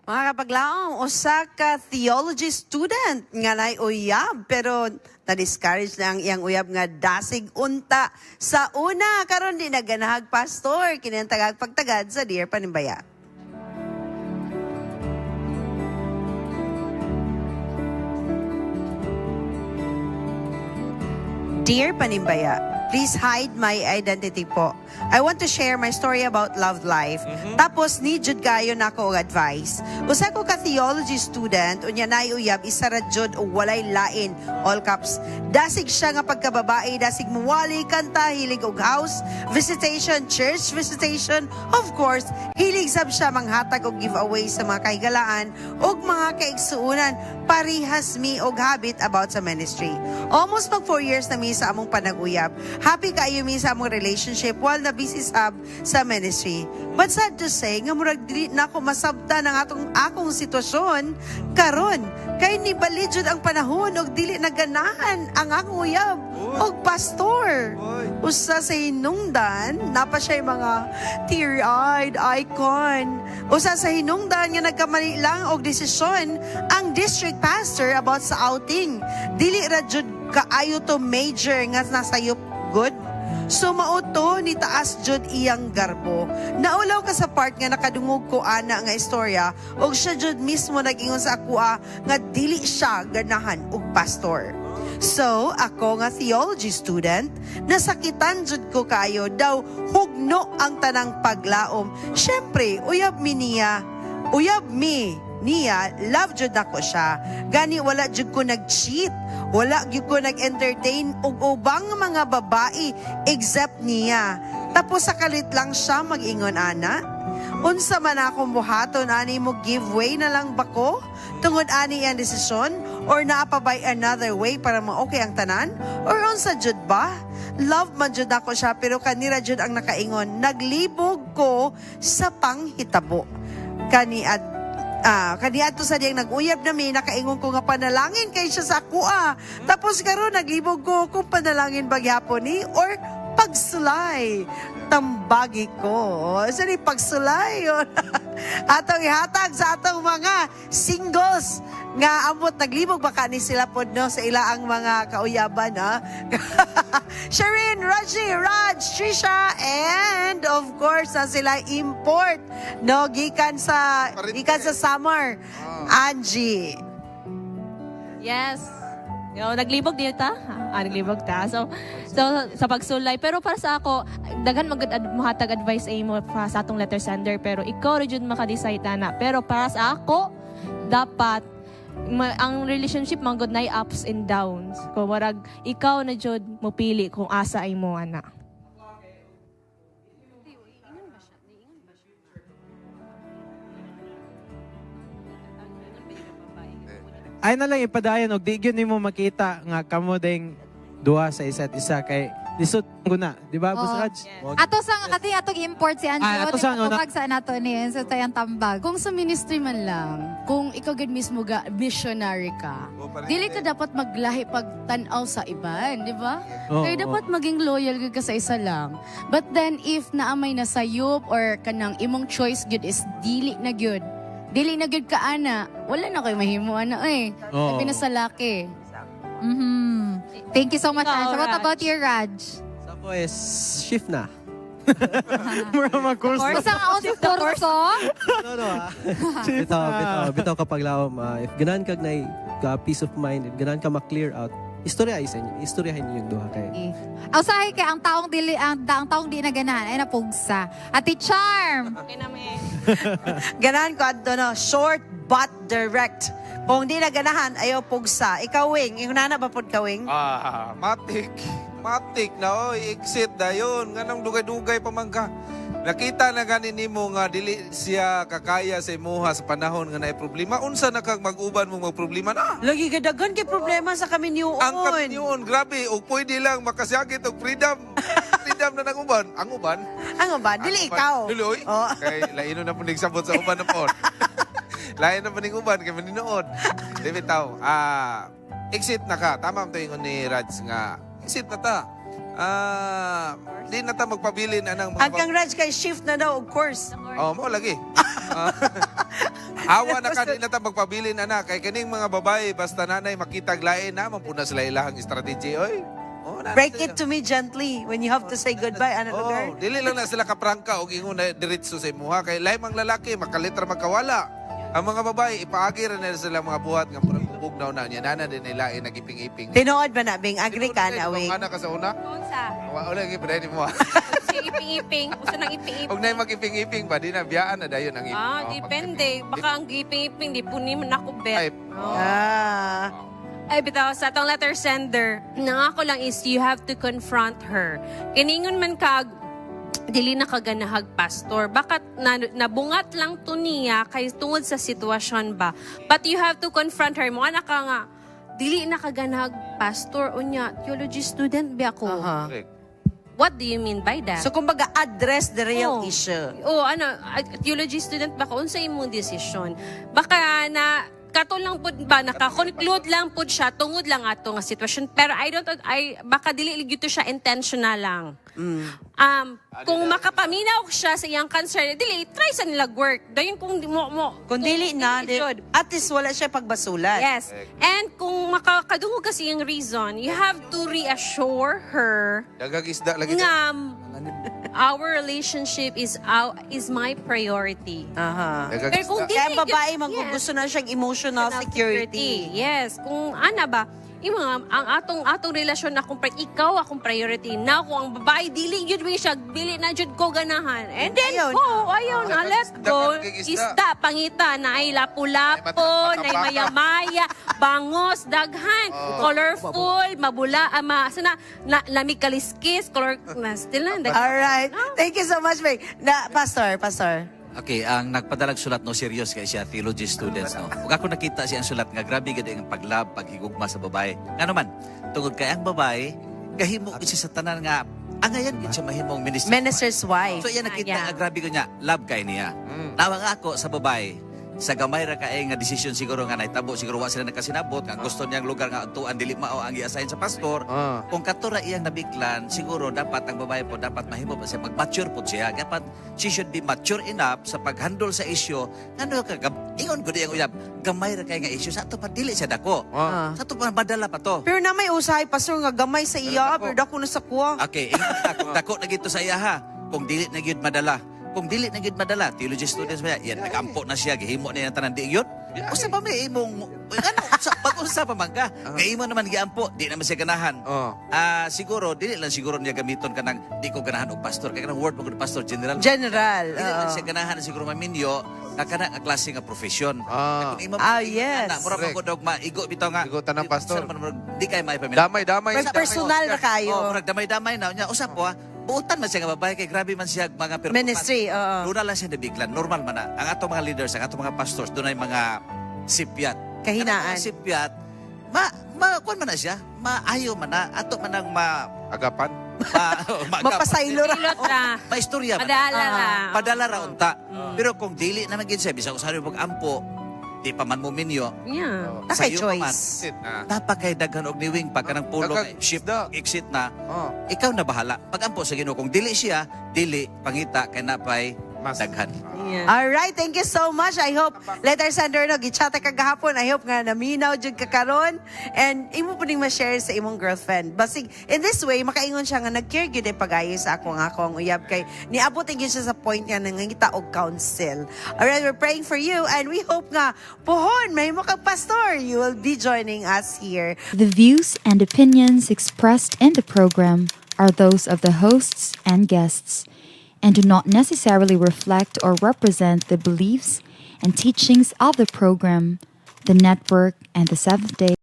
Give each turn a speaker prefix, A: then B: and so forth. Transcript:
A: Mga kapaglaong, usa ka theology student nga nay uyab pero na-discourage na ang iyang uyab nga dasig unta sa una karon di naganahag pastor kini ang tagag pagtagad sa Dear Panimbaya. Dear Panimbaya, please hide my identity po. I want to share my story about love life. Tapos ni jud kayo nako og advice. Usa ko ka theology student unya nay uyab isa ra jud og walay lain, all caps. Dasig siya nga pagkababae, dasig muwali, kanta, hilig og house visitation, church visitation. Of course, hilig sab siya manghatag og giveaway sa mga kahigalaan og mga kaigsuonan. Parihas mi og habit about sa ministry. Almost mag 4 years na mi sa among panag-uyab. Happy kayo mi sa among relationship while na busy sab sa ministry. But sad to say, nga murag dili na ako masabta ng akong sitwasyon karon kay ni balijud ang panahon og dili naganahan ang akong uyab og pastor. Usa sa hinungdan, napa siya mga teary-eyed icon. Usa sa hinungdan nga nagkamali lang og desisyon ang district pastor about sa outing. Dili ra jud kaayo to major nga nasayop good. So mauto ni taas jud iyang garbo. Naulaw ka sa part nga nakadungog ko ana nga istorya og siya jud mismo nag-ingon sa akoa nga dili siya ganahan og pastor. So, ako nga theology student, nasakitan jud ko kayo daw hugno ang tanang paglaom. Syempre, uyab mi niya, love jud ako siya. Gani wala jud ko nag-cheat, wala jud ko nag-entertain og ubang mga babae except niya. Tapos sakalit lang siya mag-ingon ana. Unsa man akong buhaton ani mo giveaway na lang ba ko? Tungod ani ang desisyon or naapabay another way para ma-okay ang tanan? Or unsa jud ba? Love man jud ako siya pero kanira jud ang nakaingon. Naglibog ko sa panghitabo. Kaniadto sa diyang nag-uyab na mi, nakaingon ko nga panalangin kay siya sa akua. Tapos karon naglibog ko kung panalangin ba gyapon ni or pagsulay. Tambagi ko. Sa ni pagsulay. Atong ihatag sa atong mga singles nga amot naglibog baka ni sila pod no sa ilaang mga kauyaban ha. Shireen, Raji, Raj, Trisha, and of course sila import no gikan sa summer. Angie.
B: Yes. Naglibog din ta. Naglibog ta. So sa pagsulay pero para sa ako daghan mahatag advice mo pa sa atong letter sender pero ikaw ra jud maka-decide na. Pero para sa ako dapat ang relationship manggod na ups and downs. Kung warag ikaw na jud mo pili kung asa ay mo ana.
C: Ay na lang ipadayon og di gyud nimo makita nga kamo ding duha sa isa't isa kay lisod ko na, di ba, Boss Raj?
B: Yes.
D: Ato sang kati atong import si Anjo.
C: Ato sang
D: Tupag sa nato ni sa tayang tambag.
E: Kung sa ministry man lang, kung ikaw gid mismo missionary ka, dili ka dapat maglahi pag tan-aw sa iban, di ba? Kaya dapat maging loyal gid ka sa isa lang. But then if naamay na sayop or kanang imong choice gid is dili na gid ka ana, wala na kayo mahimo ana Sabi na sa laki.
D: Thank you so much,
B: Ikaw,
D: Anjo. What
B: Raj?
D: about you, Raj?
F: Sa ko is shift na.
C: Mura mag-course.
D: Basta nga ako sa kurso.
F: No. Bitaw kapag laom. If ganahan kag na peace of mind, if ganahan ka ma-clear out, istoryahin niyo yung duha kay.
D: Usahay kay ang taong di na ganahan ay napugsa. Ate Charm.
B: Okay na may.
A: Ganahan ko adto no, short but direct. Kung di na ganahan, ayaw pugsa. Ikaw, Wing. Ingunana ba pod ka, Wing?
G: Matik na exit na yun. Nga nang dugay-dugay pa man ka. Nakita na ganin nimo nga dili siya kakaya sa imuha sa panahon nga naay problema. Unsa na kag mag-uban mo problema na?
A: Lagi gadagan kay problema sa kami niyoon.
G: Ang kaminyon, grabe, o pwede lang makasakit og freedom. Freedom na ng uban. Ang uban?
A: Ano ba? Dili ikaw.
G: Dili, oy.
A: Oh.
G: Kay laino na po nagsabot sa uban na po. Lain na po ng uban, kay maninood. Di bitaw, exit na ka. Tama ang tuwing ni Raj nga, exit na ta. Di na ta magpabilin anang mga...
A: Hanggang Raj kay shift na daw, of course.
G: Oh, mo lagi. Awa na kanila ta magpabilin anak kay kining mga babae basta nanay makitag lain na mampuna sila ilahang strategy oy. Oh,
A: Break it to me gently when you have to say goodbye, ano girl?
G: Oh, dili lang na sila kaprangka og ingon na diretso sa imuha kay lahi mang lalaki makalitra magkawala. Ang mga babae ipaagi ra nila sila mga buhat nga murag bugnaw na nya nana din nila nagiping-iping.
A: Tinood ba na, Bing? Agree ka na, Wing?
G: Ana ka sa una?
B: Unsa?
G: Wala gyud pwede mo.
B: Si iping-iping. Gusto nang iping-iping.
G: Og nay magiping-iping ba di na biyaan na dayon ang iping.
B: Ah, depende. Baka ang iping-iping, di po ni man ako
G: Ay,
B: bet.
A: Ah.
B: Ay, bitaw, sa atong letter sender, nangako lang is you have to confront her. Kiningon man kag, dili na kaganahag pastor. Bakit nabungat lang to niya kay tungod sa sitwasyon ba? But you have to confront her. Mga naka nga, dili na kaganahag pastor. Unya, theology student ba ako?
A: Aha.
G: correct.
B: What do you mean by that?
A: So, kumbaga, address the real
B: Oh.
A: issue.
B: Theology student ba ka? Unsa imong decision? Baka na, kato lang po ba, naka-conclude lang po siya, tungod lang ato nga sitwasyon. Pero baka dili ligito siya intentional lang. Kung makapaminaw siya sa iyang cancer, dili, try sa nilag work. Dayon kung
A: Kung dili na,
B: should.
A: at least wala siya pagbasulat.
B: Yes. And kung makakadungog kasi yung reason, you have to reassure her
G: Dagang isda lagi.
B: nga our relationship is my priority.
A: Aha.
G: Dagang
B: Pero kung
G: isda.
B: dili,
A: Kaya ang babae,
B: yes.
A: maggusto na siyang emotional security.
B: Yes. Kung ana ba, ang atong relasyon na kung ikaw akong priority. Na kung ang babae dili jud mi siya, dili na jud ko ganahan. And then ayaw na, let's go. Isda pangita na ay lapu-lapo, na ay maya-maya, bangos, daghan, colorful, mabula, lamig kaliskis, color still na.
A: Alright. Thank you so much, Bing. Pastor.
H: Okay, ang nagpadalag sulat no serious kay siya theology students no. Ug ako nakita siya ang sulat nga grabe gid ang paglab, paghigugma sa babae. Nga naman, tungod kay ang babae gahimo gid siya sa tanan nga angayan gid siya mahimong minister.
A: Minister's wife.
H: So iya nakita
B: Yeah.
H: nga grabe ko niya, love kay niya. Tawa nga ako sa babae. Sa gamay ra kaay nga decision siguro nga naitabo siguro wa sila nakasinabot nga gusto niyang lugar nga tuan dili mao ang i-assign sa pastor. Kung katura iyang nabiklan siguro dapat ang babae po dapat mahimo pa siya mag-mature po siya. Dapat she should be mature enough sa pag-handle sa issue. Ano ka ingon gud iyang uyab gamay ra kay nga issue sa ato pa dili siya dako. Sa ato pa madala pa to.
A: Pero na may usahay, Pastor, nga gamay sa iya, pero dako na sa kuwa.
H: Okay, ingat na kung dako na gito sa iya ha. Kung dili na gyud madala. Kung dili na gyud madala, theology students ba yan, nagampo na siya, gihimo na yung tanan di gyud. Usa pa may imong pag-usa pa man ka. Nga imo naman giampo, di naman siya ganahan. Siguro dili lang siguro niya gamiton kanang di ko ganahan og pastor kay kanang word mo pastor general.
A: General.
H: Dili lang siya ganahan siguro maminyo nga kana nga klase nga profession. Kung imo
A: Yes.
H: mura pa ko dog maigo bitaw nga.
G: Igutan ng pastor.
H: Di kay may pamilya.
G: Damay.
A: Mas personal na kayo.
H: Oh, murag damay-damay na nya usap po ha. Buutan man siya nga babae kay grabe man siya mga
A: Ministry, oo.
H: Doon lang siya nabiglan. Normal man na. Ang ato mga leaders, ang ato mga pastors, doon ay mga sipyat.
A: Kahinaan.
H: Ang mga sipyat, kuwan man na siya. Maayo man na. Ato man ang
G: Agapan.
A: Mapasaylo ra.
B: Pilot ra.
H: Maistorya man.
B: Madala ra.
H: Padala ra unta. Pero kung dili naman gid siya, bisag usahay mo ampo, di pa man mo minyo.
B: Yeah.
A: Na kay
H: Sa'yo pa man.
A: choice.
H: Napakay daghan og niwing pag kanang pulo
G: Daghang
H: ship
G: isda.
H: exit na. Ikaw na bahala. Pag ampo sa Ginoo kung dili siya, dili pangita kay napay
G: Mas.
H: daghan.
B: Yeah.
A: Alright, thank you so much. I hope letter sender no gichata ka gahapon. I hope nga naminaw jud ka karon and imo puning ma-share sa imong girlfriend. Basig in this way makaingon siya nga nag-care gyud ay pagayo sa akong uyab kay niabot gyud siya sa point nga nangangita og counsel. Alright, we're praying for you and we hope nga pohon may mo kag pastor. You will be joining us here.
I: The views and opinions expressed in the program are those of the hosts and guests and do not necessarily reflect or represent the beliefs and teachings of the program, the network, and the Seventh-day